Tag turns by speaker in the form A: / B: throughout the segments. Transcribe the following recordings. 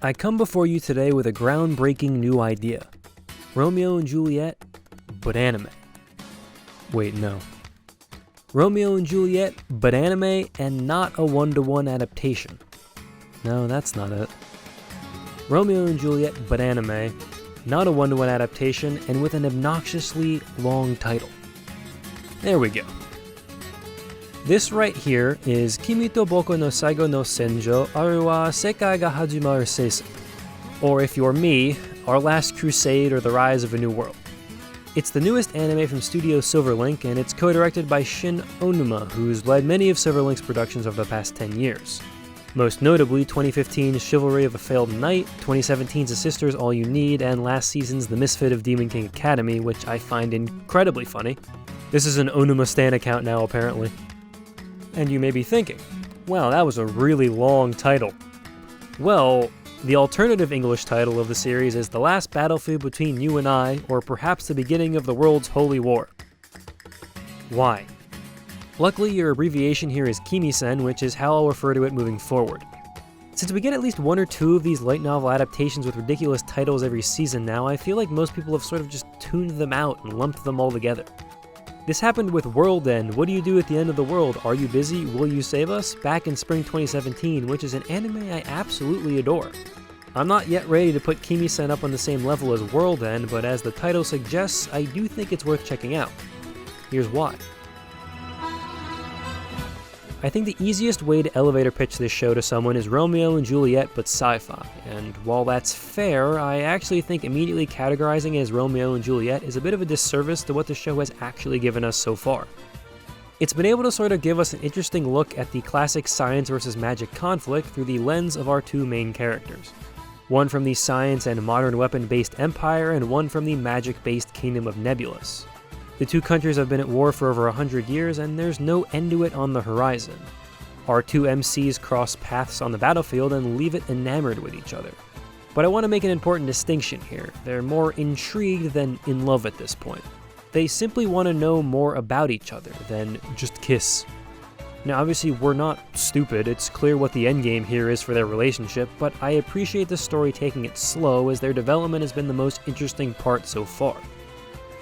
A: I come before you today with a groundbreaking new idea. Romeo and Juliet, but anime. Wait, no. Romeo and Juliet, but anime, and not a one-to-one adaptation. No, that's not it. Romeo and Juliet, but anime, not a one-to-one adaptation, and with an obnoxiously long title. There we go. This right here is Kimi to Boku no Saigo no Senjou, Aruiwa Sekai ga Hajimaru Seisen. Or if you're me, Our Last Crusade or The Rise of a New World. It's the newest anime from Studio Silverlink, and it's co-directed by Shin Onuma, who's led many of Silverlink's productions over the past 10 years. Most notably, 2015's Chivalry of a Failed Knight, 2017's A Sister's All You Need, and last season's The Misfit of Demon King Academy, which I find incredibly funny. This is an Onuma stan account now, apparently. And you may be thinking, wow, that was a really long title. Well, the alternative English title of the series is The Last Battlefield Between You and I, or perhaps the beginning of the world's holy war. Why? Luckily, your abbreviation here is Kimisen, which is how I'll refer to it moving forward. Since we get at least one or two of these light novel adaptations with ridiculous titles every season now, I feel like most people have sort of just tuned them out and lumped them all together. This happened with World End, What Do You Do at the End of the World? Are You Busy? Will You Save Us? Back in spring 2017, which is an anime I absolutely adore. I'm not yet ready to put Kimisen up on the same level as World End, but as the title suggests, I do think it's worth checking out. Here's why. I think the easiest way to elevator pitch this show to someone is Romeo and Juliet but sci-fi, and while that's fair, I actually think immediately categorizing it as Romeo and Juliet is a bit of a disservice to what the show has actually given us so far. It's been able to sort of give us an interesting look at the classic science versus magic conflict through the lens of our two main characters. One from the science and modern weapon-based empire, and one from the magic-based kingdom of Nebulous. The two countries have been at war for over 100 years, and there's no end to it on the horizon. Our two MCs cross paths on the battlefield and leave it enamored with each other. But I want to make an important distinction here. They're more intrigued than in love at this point. They simply want to know more about each other than just kiss. Now obviously we're not stupid, it's clear what the endgame here is for their relationship, but I appreciate the story taking it slow as their development has been the most interesting part so far.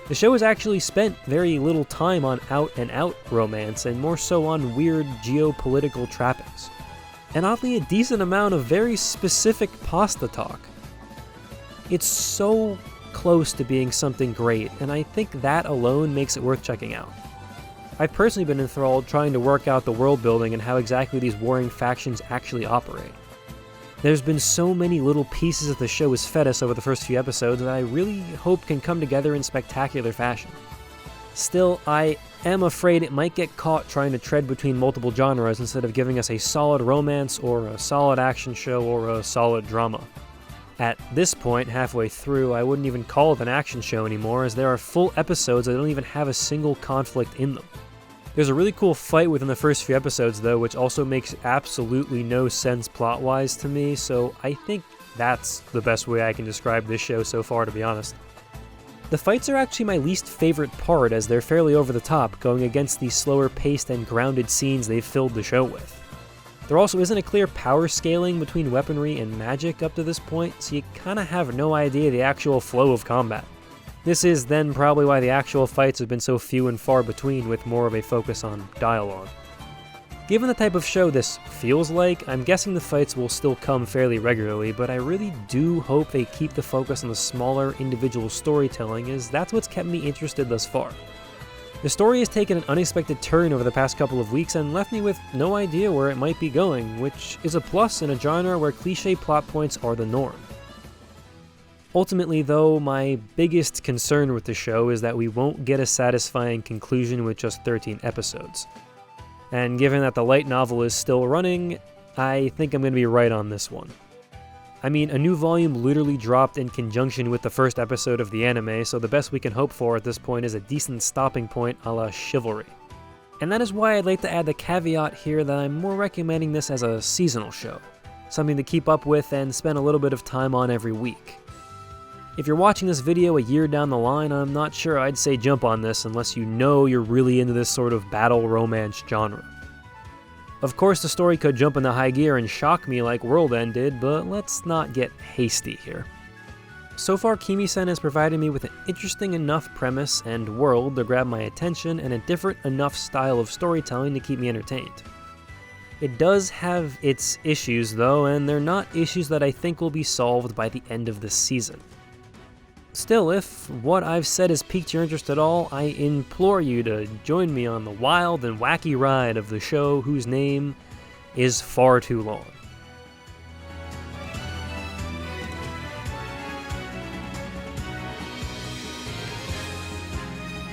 A: The show has actually spent very little time on out-and-out romance, and more so on weird geopolitical trappings. And oddly, a decent amount of very specific pasta talk. It's so close to being something great, and I think that alone makes it worth checking out. I've personally been enthralled trying to work out the world building and how exactly these warring factions actually operate. There's been so many little pieces that the show has fed us over the first few episodes that I really hope can come together in spectacular fashion. Still, I am afraid it might get caught trying to tread between multiple genres instead of giving us a solid romance or a solid action show or a solid drama. At this point, halfway through, I wouldn't even call it an action show anymore, as there are full episodes that don't even have a single conflict in them. There's a really cool fight within the first few episodes though, which also makes absolutely no sense plot-wise to me, so I think that's the best way I can describe this show so far, to be honest. The fights are actually my least favorite part, as they're fairly over the top, going against the slower paced and grounded scenes they've filled the show with. There also isn't a clear power scaling between weaponry and magic up to this point, so you kinda have no idea the actual flow of combat. This is then probably why the actual fights have been so few and far between, with more of a focus on dialogue. Given the type of show this feels like, I'm guessing the fights will still come fairly regularly, but I really do hope they keep the focus on the smaller individual storytelling, as that's what's kept me interested thus far. The story has taken an unexpected turn over the past couple of weeks and left me with no idea where it might be going, which is a plus in a genre where cliché plot points are the norm. Ultimately though, my biggest concern with the show is that we won't get a satisfying conclusion with just 13 episodes. And given that the light novel is still running, I think I'm going to be right on this one. I mean, a new volume literally dropped in conjunction with the first episode of the anime, so the best we can hope for at this point is a decent stopping point a la Chivalry. And that is why I'd like to add the caveat here that I'm more recommending this as a seasonal show, something to keep up with and spend a little bit of time on every week. If you're watching this video a year down the line, I'm not sure I'd say jump on this unless you know you're really into this sort of battle romance genre. Of course, the story could jump into high gear and shock me like World End did, but let's not get hasty here. So far, Kimisen has provided me with an interesting enough premise and world to grab my attention and a different enough style of storytelling to keep me entertained. It does have its issues though, and they're not issues that I think will be solved by the end of the season. Still, if what I've said has piqued your interest at all, I implore you to join me on the wild and wacky ride of the show whose name is far too long.